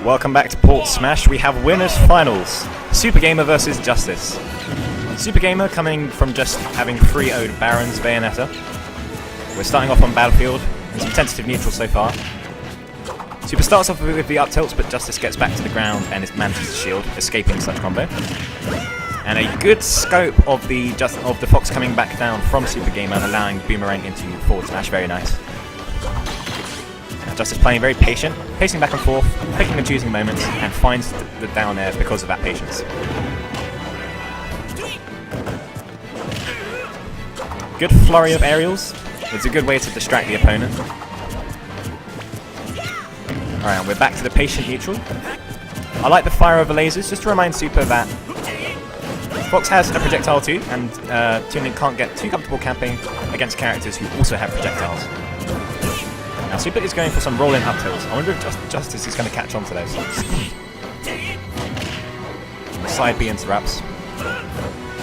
Welcome back to Portsmouth. We have winners finals. SoopahGamer versus Justice. SoopahGamer coming from just having 3-0'd Baron's Bayonetta. We're starting off on Battlefield and some tentative neutrals so far. Super starts off with the up tilts, but Justice gets back to the ground and manages to shield, escaping such combo. And a good scope of the Fox coming back down from SoopahGamer, allowing Boomerang into forward smash. Very nice. Justice playing very patient, pacing back and forth, picking and choosing moments, and finds the down air because of that patience. Good flurry of aerials. It's a good way to distract the opponent. Alright, and we're back to the patient neutral. I like the fire over lasers, just to remind Super that Fox has a projectile too, and Toon Link can't get too comfortable camping against characters who also have projectiles. Now Super is going for some roll-in up tilts. I wonder if Justice is going to catch on to those. Side B interrupts.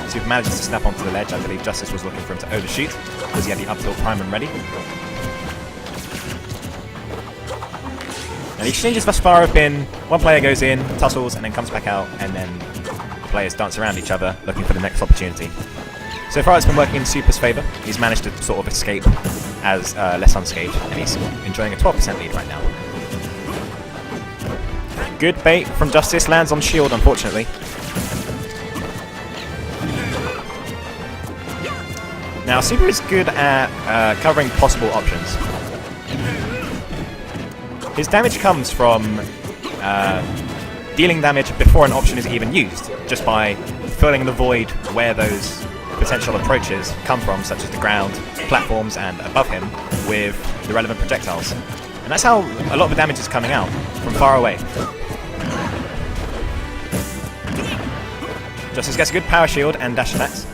Super manages to snap onto the ledge. I believe Justice was looking for him to overshoot because he had the up tilt prime and ready. And the exchanges thus far have been one player goes in, tussles, and then comes back out, and then the players dance around each other looking for the next opportunity. So far it's been working in Super's favour. He's managed to sort of escape as less unscathed, and he's enjoying a 12% lead right now. Good bait from Justice, lands on shield unfortunately. Now Super is good at covering possible options. His damage comes from dealing damage before an option is even used, just by filling the void where those potential approaches come from, such as the ground, platforms, and above him, with the relevant projectiles. And that's how a lot of the damage is coming out, from far away. Justice gets a good power shield and dash attacks.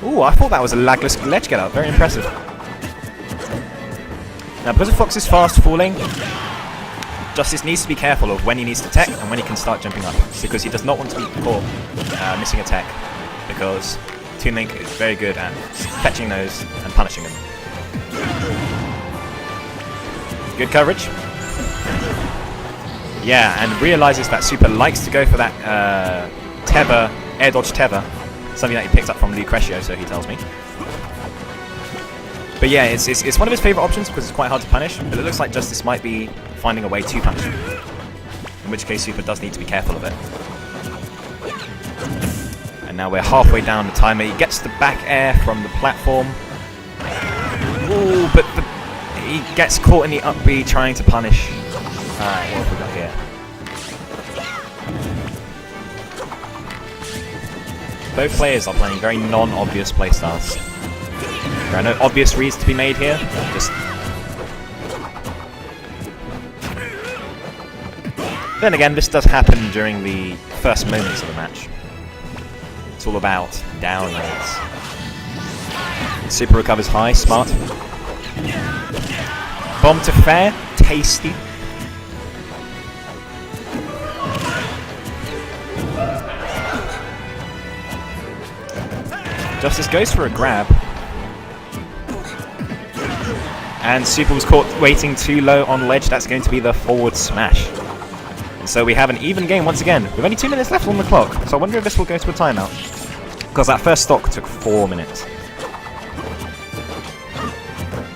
Ooh, I thought that was a lagless ledge get up, very impressive. Now because of Fox's fast falling, Justice needs to be careful of when he needs to tech and when he can start jumping up, because he does not want to be caught missing a tech, because Toon Link is very good at fetching those and punishing them. Good coverage. Yeah, and realizes that Super likes to go for that tether, air dodge tether, something that he picked up from Lucretio, so he tells me. But yeah, it's one of his favourite options because it's quite hard to punish, but it looks like Justice might be finding a way to punish him, in which case Super does need to be careful of it. And now we're halfway down the timer. He gets the back air from the platform. Ooh, but he gets caught in the up B trying to punish. Alright, what have we got here? Both players are playing very non-obvious playstyles. There are no obvious reads to be made here. Just then again, this does happen during the first moments of the match. It's all about down rates. Super recovers high, smart. Bomb to fair, tasty. Justice goes for a grab. And Super was caught waiting too low on ledge. That's going to be the forward smash. And so we have an even game once again, with only 2 minutes left on the clock. So I wonder if this will go to a timeout, because that first stock took 4 minutes.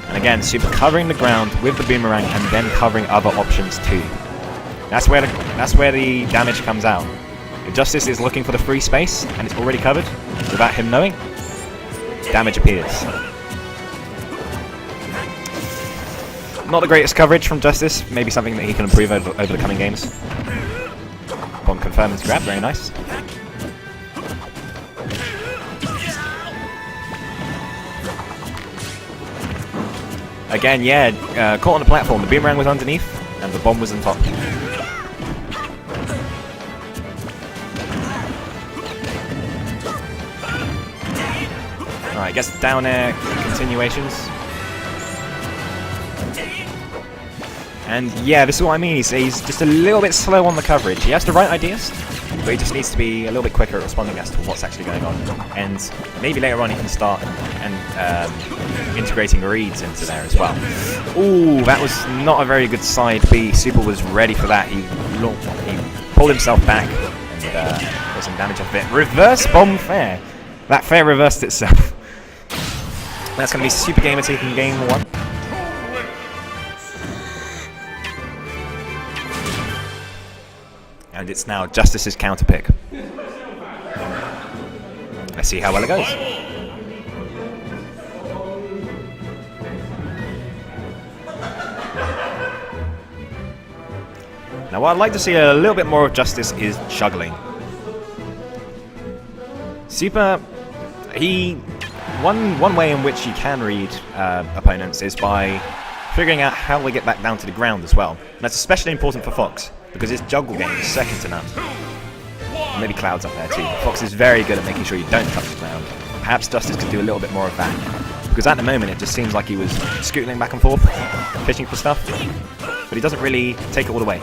And again, Super covering the ground with the boomerang and then covering other options too. That's where the damage comes out. If Justice is looking for the free space and it's already covered, without him knowing, damage appears. Not the greatest coverage from Justice, maybe something that he can improve over the coming games. Bomb confirm his grab, very nice. Again, yeah, caught on the platform. The boomerang was underneath, and the bomb was on top. Alright, gets down air continuations. And yeah, this is what I mean. He's just a little bit slow on the coverage. He has the right ideas, but he just needs to be a little bit quicker at responding as to what's actually going on. And maybe later on he can start and integrating reads into there as well. Ooh, that was not a very good side B. Super was ready for that. He pulled himself back and got some damage off it. Reverse bomb fair. That fair reversed itself. That's going to be SoopahGamer taking game 1. And it's now Justice's counter pick. Let's see how well it goes. Now what I'd like to see a little bit more of Justice is juggling. Soopah, one way in which he can read opponents is by figuring out how they get back down to the ground as well. And that's especially important for Fox, because his juggle game is second to none. And maybe Cloud's up there too. Fox is very good at making sure you don't touch the ground. Perhaps Justice could do a little bit more of that, because at the moment it just seems like he was scootling back and forth, fishing for stuff, but he doesn't really take it all the way.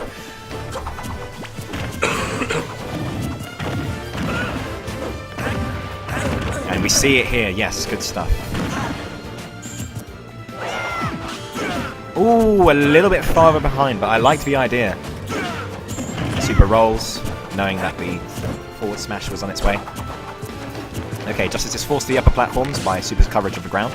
And we see it here, yes, good stuff. Ooh, a little bit farther behind, but I liked the idea. Soopah rolls, knowing that the forward smash was on its way. Okay, Justice is forced to the upper platforms by Soopah's coverage of the ground.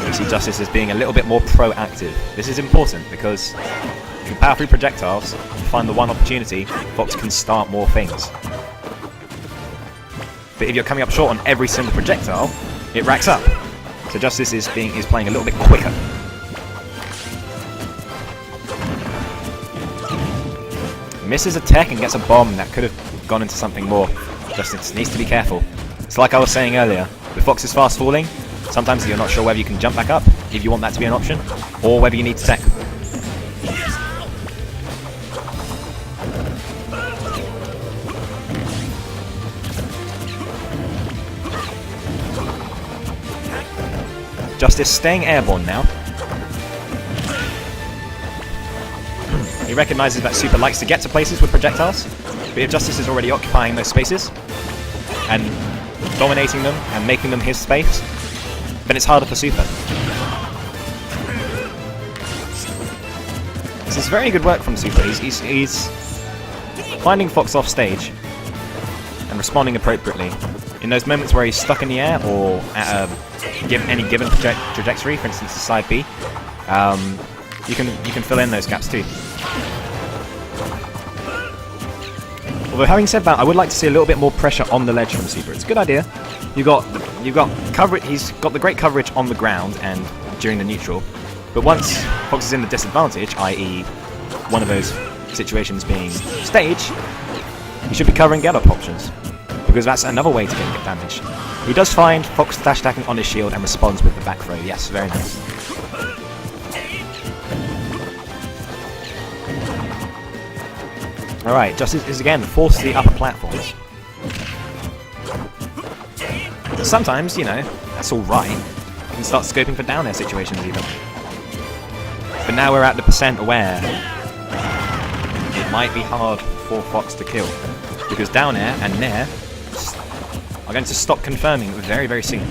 You see Justice as being a little bit more proactive. This is important because if you power through projectiles, find the one opportunity, Fox can start more things. But if you're coming up short on every single projectile, it racks up. So Justice is playing a little bit quicker. Misses a tech and gets a bomb that could have gone into something more. Justice needs to be careful. It's like I was saying earlier, with Fox's fast falling, sometimes you're not sure whether you can jump back up, if you want that to be an option, or whether you need to tech. Justice staying airborne now. He recognises that Soopah likes to get to places with projectiles, but if Justice is already occupying those spaces and dominating them and making them his space, then it's harder for Soopah. This is very good work from Soopah. He's finding Fox off stage and responding appropriately. In those moments where he's stuck in the air or at any given trajectory, for instance the side B, you can fill in those gaps too. Although having said that, I would like to see a little bit more pressure on the ledge from Soopah. It's a good idea. You've got coverage. He's got the great coverage on the ground and during the neutral. But once Fox is in the disadvantage, i.e., one of those situations being stage, he should be covering get-up options, because that's another way to get damage. He does find Fox dash attacking on his shield and responds with the back throw. Yes, very nice. Alright, Justice is again forced to the upper platforms. Sometimes, you know, that's alright. You can start scoping for down air situations even. But now we're at the percent where it might be hard for Fox to kill, because down air and nair are going to stop confirming very, very soon.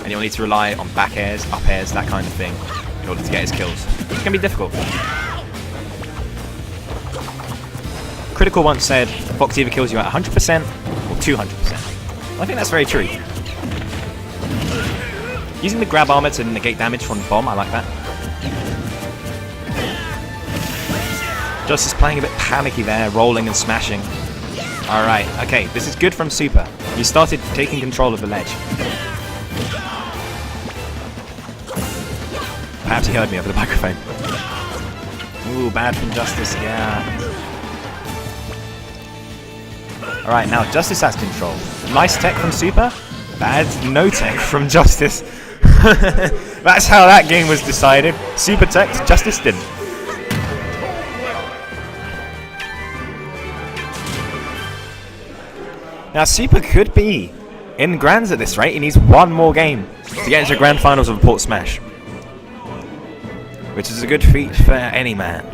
And you'll need to rely on back airs, up airs, that kind of thing in order to get his kills, which can be difficult. Critical once said, Fox either kills you at 100% or 200%. I think that's very true. Using the grab armor to negate damage from the bomb, I like that. Justice playing a bit panicky there, rolling and smashing. Alright, okay, this is good from Soopah. He started taking control of the ledge. Perhaps he heard me over the microphone. Ooh, bad from Justice, yeah. Alright, now Justice has control. Nice tech from Soopah. Bad no tech from Justice. That's how that game was decided. Soopah tech, Justice didn't. Now Soopah could be in Grands at this rate. He needs one more game to get into the Grand Finals of Port Smash, which is a good feat for any man.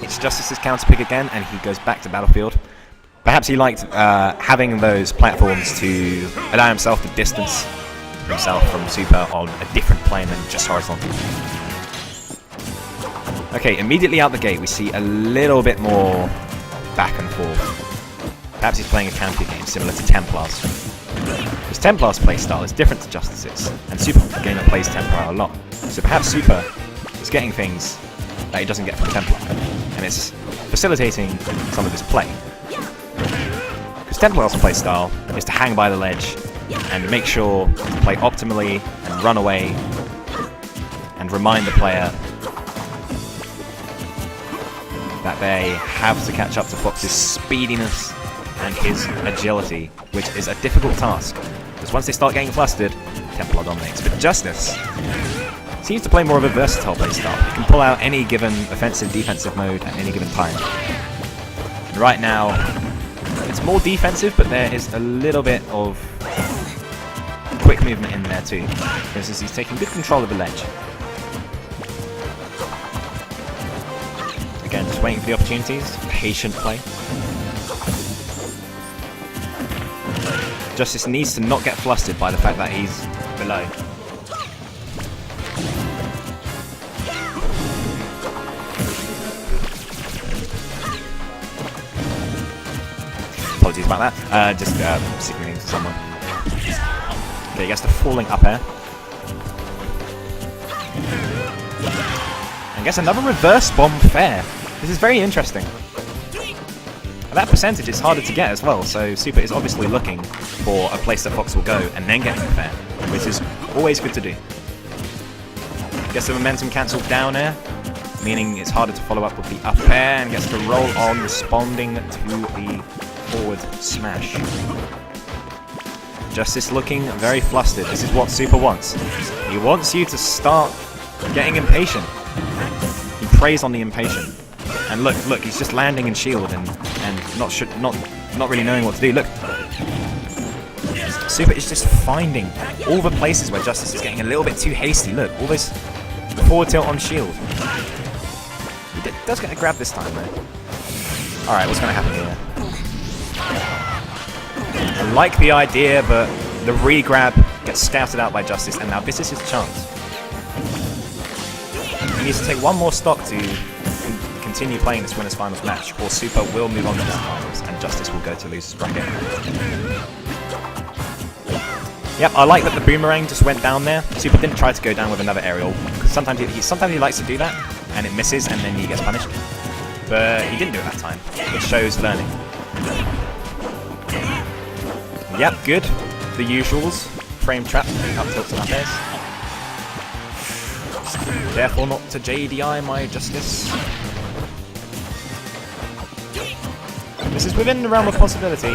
It's Justice's counter pick again, and he goes back to Battlefield. Perhaps Perhaps he liked having those platforms to allow himself to distance himself from Super on a different plane than just horizontal. Okay, immediately out the gate we see a little bit more back and forth. Perhaps he's playing a counter game similar to Templars. Because Templars playstyle is different to Justice's, and SoopahGamer plays Templar a lot. So perhaps Super is getting things that he doesn't get from Templar, and it's facilitating some of his play. Because Templar's playstyle is to hang by the ledge and make sure to play optimally and run away and remind the player that they have to catch up to Fox's speediness and his agility, which is a difficult task. Because once they start getting flustered, Templar dominates. But Justice seems to play more of a versatile playstyle. He can pull out any given offensive-defensive mode at any given time. And right now, it's more defensive, but there is a little bit of quick movement in there too. For instance, he's taking good control of the ledge. Again, just waiting for the opportunities. Patient play. Justice needs to not get flustered by the fact that he's below. Apologies about that. Just signaling to someone. Okay, he gets the falling up air. And gets another reverse bomb fair. This is very interesting. And that percentage is harder to get as well, so Super is obviously looking for a place that Fox will go and then getting the fair, which is always good to do. Gets the momentum cancelled down air, meaning it's harder to follow up with the up air, and gets to roll on, responding to the forward smash. Justice looking very flustered. This is what Super wants. He wants you to start getting impatient. He preys on the impatient. And look, he's just landing in shield and not really knowing what to do. Look, Super is just finding all the places where Justice is getting a little bit too hasty. Look, all this forward tilt on shield. He does get a grab this time, though. Alright, what's going to happen here? I like the idea, but the re-grab gets scouted out by Justice, and now this is his chance. He needs to take one more stock to continue playing this winners finals match, or Super will move on to the finals, and Justice will go to losers bracket. Yep, I like that the boomerang just went down there. Super didn't try to go down with another aerial, because sometimes he likes to do that, and it misses, and then he gets punished. But he didn't do it that time, which shows learning. Yep, good. The usuals. Frame trap, up tilts and up airs. Careful not to JDI my Justice. This is within the realm of possibility.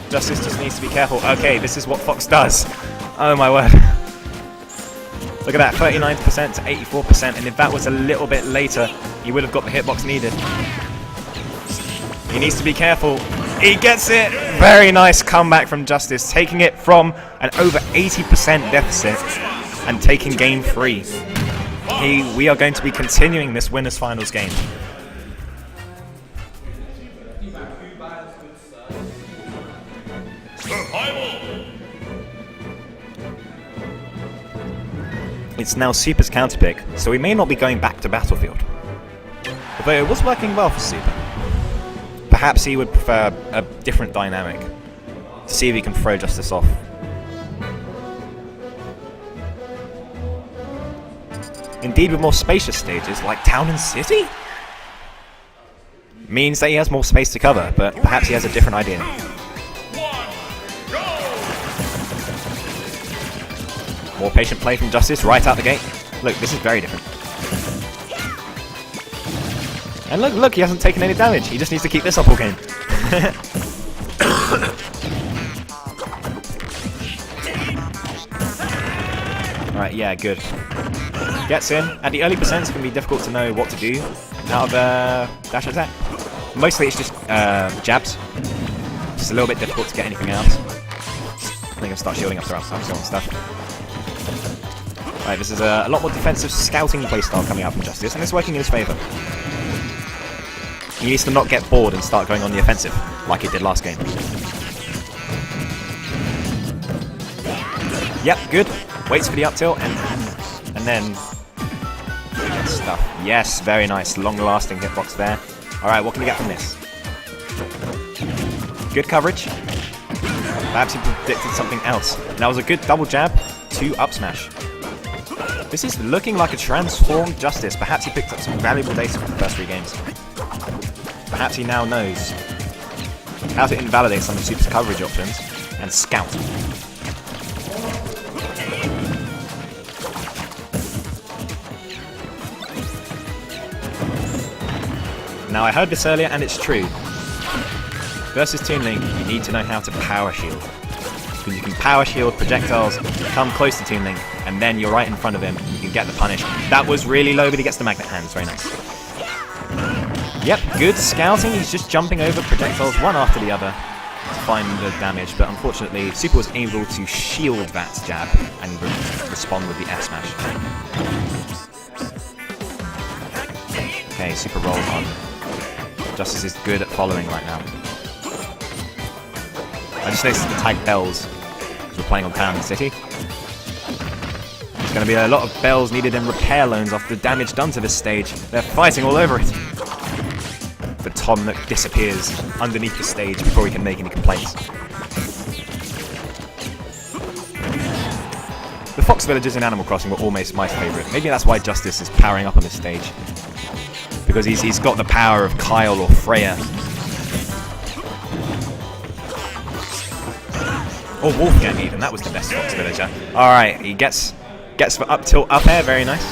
Justice just needs to be careful. Okay, this is what Fox does. Oh my word. Look at that, 39% to 84%, and if that was a little bit later, he would have got the hitbox needed. He needs to be careful. He gets it! Very nice comeback from Justice, taking it from an over 80% deficit and taking game 3. We are going to be continuing this winners finals game. It's now Super's counterpick, so we may not be going back to Battlefield. Although it was working well for Super. Perhaps he would prefer a different dynamic, to see if he can throw Justice off. Indeed, with more spacious stages, like Town and City? Means that he has more space to cover, but perhaps he has a different idea. More patient play from Justice right out the gate. Look, this is very different. And look, he hasn't taken any damage. He just needs to keep this up all game. Alright, yeah, good. Gets in. At the early percents, it can be difficult to know what to do out of dash attack. Mostly it's just jabs. Just a little bit difficult to get anything out. I think I'll start shielding up and stuff. Right, this is a lot more defensive scouting playstyle coming out from Justice, and it's working in his favour. He needs to not get bored and start going on the offensive, like he did last game. Yep, good. Waits for the up tilt and then gets stuff. Yes, very nice. Long-lasting hitbox there. Alright, what can we get from this? Good coverage. Perhaps he predicted something else. That was a good double jab to up smash. This is looking like a transformed Justice. Perhaps he picked up some valuable data from the first 3 games. Perhaps he now knows how to invalidate some of Super's coverage options and scout. Now I heard this earlier and it's true. Versus Toon Link, you need to know how to power shield. Because you can power shield projectiles, come close to Toon Link, and then you're right in front of him, you can get the punish. That was really low, but he gets the magnet hands, very nice. Yep, good scouting, he's just jumping over projectiles one after the other to find the damage, but unfortunately Super was able to shield that jab and respond with the F smash. Okay, Super rolls on. Justice is good at following right now. I just noticed the tag bells because we're playing on Town and City. There's going to be a lot of bells needed in repair loans after the damage done to this stage. They're fighting all over it. But Tom Nook disappears underneath the stage before he can make any complaints. The Fox villagers in Animal Crossing were almost my favourite. Maybe that's why Justice is powering up on this stage. Because he's got the power of Kyle or Freya. Or Wolfgang even, that was the best Fox villager. Alright, he gets for up tilt up air, very nice.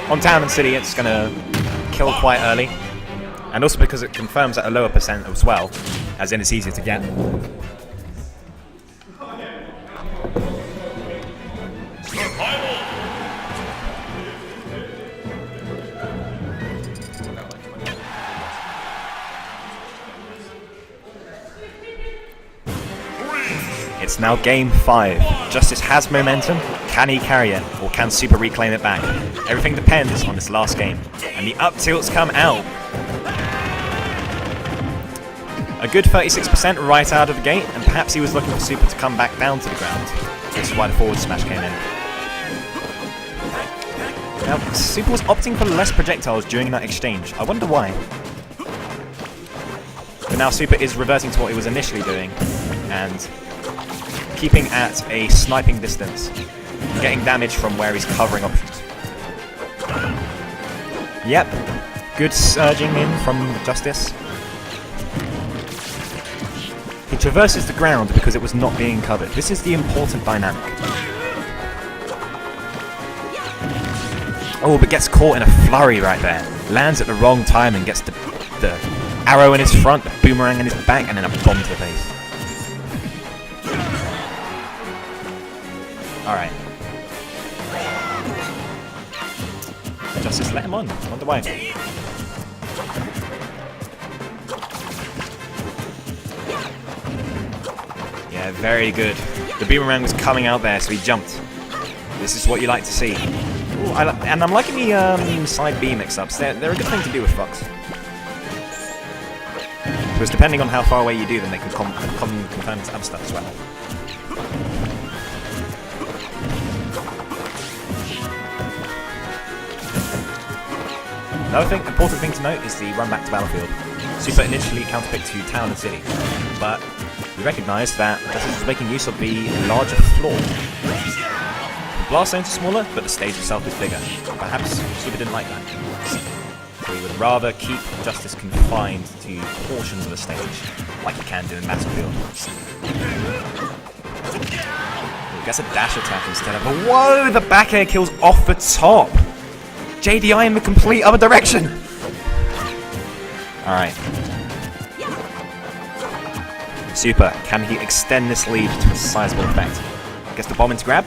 On Town and City it's gonna kill quite early. And also because it confirms at a lower percent as well, as in it's easier to get. It's now game 5. Justice has momentum. Can he carry it? Or can Super reclaim it back? Everything depends on this last game. And the up tilts come out. A good 36% right out of the gate, and perhaps he was looking for Super to come back down to the ground. This is why the forward smash came in. Now, Super was opting for less projectiles during that exchange. I wonder why. But now Super is reverting to what he was initially doing, and keeping at a sniping distance, getting damage from where he's covering options. Yep, good surging in from Justice. He traverses the ground because it was not being covered. This is the important dynamic. Oh, but gets caught in a flurry right there. Lands at the wrong time and gets the arrow in his front, the boomerang in his back, and then a bomb to the face. Alright. Justice let him on. I wonder why. Yeah, very good. The boomerang was coming out there, so he jumped. This is what you like to see. Ooh, and I'm liking the side B mix-ups. They're a good thing to do with Fox. Because depending on how far away you do them, they can confirm to other stuff as well. Another important thing to note is the run back to battlefield. Super initially counterpicked to Town and City, but we recognised that Justice was making use of the larger floor. The blast zones are smaller, but the stage itself is bigger. Perhaps Super didn't like that. So he would rather keep Justice confined to portions of the stage, like he can do in Battlefield. He gets a dash attack instead of a... Whoa! The back air kills off the top! JDI in the complete other direction! Alright. Super, can he extend this lead to a sizable effect? Gets the bomb into grab.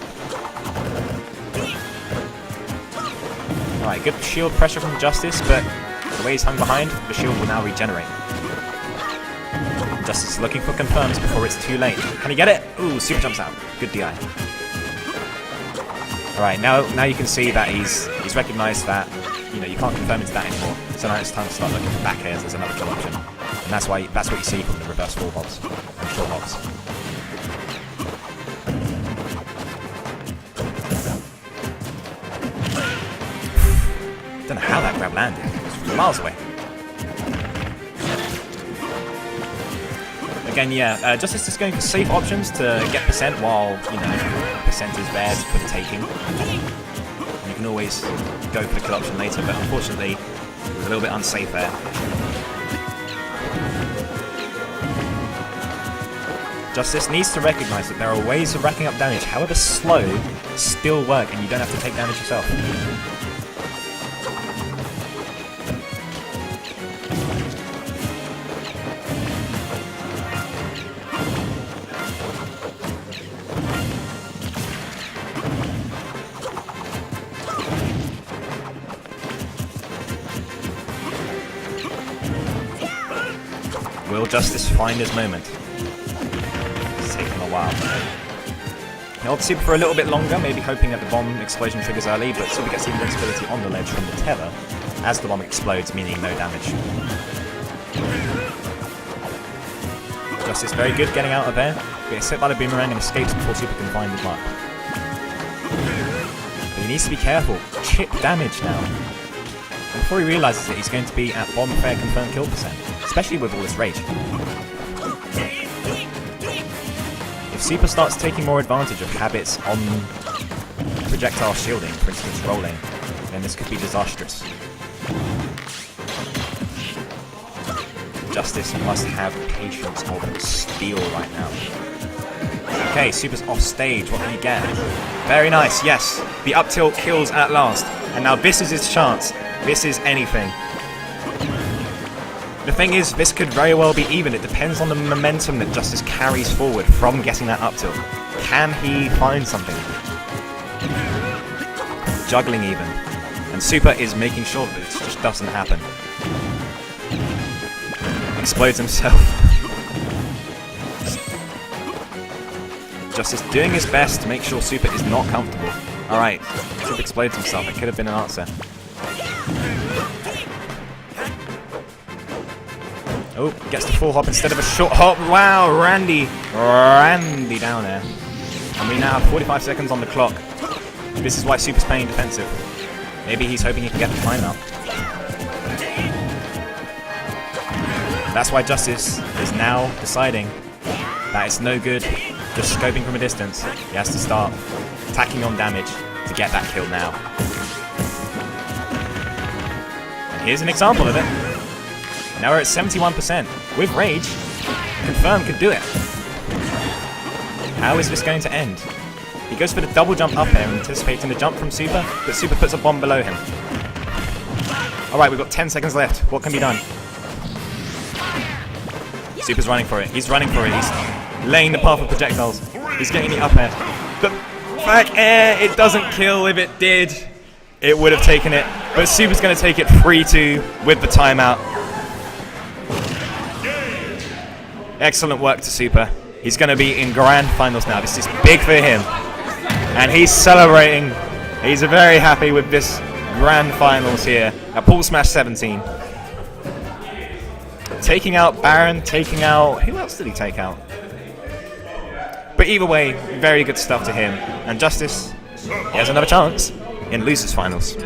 Alright, good shield pressure from Justice, but the way he's hung behind, the shield will now regenerate. Justice is looking for confirms before it's too late. Can he get it? Ooh, Super jumps out. Good DI. Alright, now you can see that he's recognised that you know, you can't confirm it's that anymore. So now it's time to start looking for back airs as another kill option. And that's what you see from the reverse full hops and short hops. Don't know how that grab landed. It was miles away. Again, yeah, Justice is going for safe options to get percent while, you know, percent is there for the taking. And you can always go for the kill option later, but unfortunately, it was a little bit unsafe there. Justice needs to recognize that there are ways of racking up damage, however slow, still work, and you don't have to take damage yourself. Will Justice find his moment? It's taken a while. He holds Super for a little bit longer, maybe hoping that the bomb explosion triggers early, but Super gets the invincibility on the ledge from the tether as the bomb explodes, meaning no damage. Justice very good getting out of there, gets hit by the boomerang and escapes before Super can find the mark. But he needs to be careful. Chip damage now. And before he realises that he's going to be at bomb fair confirmed kill percent, especially with all this rage. If Super starts taking more advantage of habits on projectile shielding, for instance rolling, then this could be disastrous. Justice must have patience of steel right now. Okay, Super's off stage, what can he get? Very nice, yes, the up tilt kills at last. And now this is his chance. This is anything. The thing is, this could very well be even. It depends on the momentum that Justice carries forward from getting that up tilt. Can he find something? Juggling even. And Super is making sure that it just doesn't happen. Explodes himself. Justice doing his best to make sure Super is not comfortable. Alright, Super explodes himself. It could have been an answer. Oh, gets the full hop instead of a short hop. Wow, Randy down there. And we now have 45 seconds on the clock. This is why Super's playing defensive. Maybe he's hoping he can get the timeout. That's why Justice is now deciding that it's no good just scoping from a distance. He has to start tacking on damage to get that kill now. And here's an example of it. Now we're at 71%. With Rage, Confirm could do it. How is this going to end? He goes for the double jump up air, anticipating the jump from Super, but Super puts a bomb below him. Alright, we've got 10 seconds left. What can be done? Super's running for it. He's running for it. He's laying the path of projectiles. He's getting the up air. The back air, it doesn't kill. If it did, it would have taken it. But Super's going to take it 3-2 with the timeout. Excellent work to Super. He's going to be in grand finals now. This is big for him. And he's celebrating. He's very happy with this grand finals here at Portsmouth 17. Taking out Baron, taking out... Who else did he take out? But either way, very good stuff to him. And Justice, he has another chance in losers finals.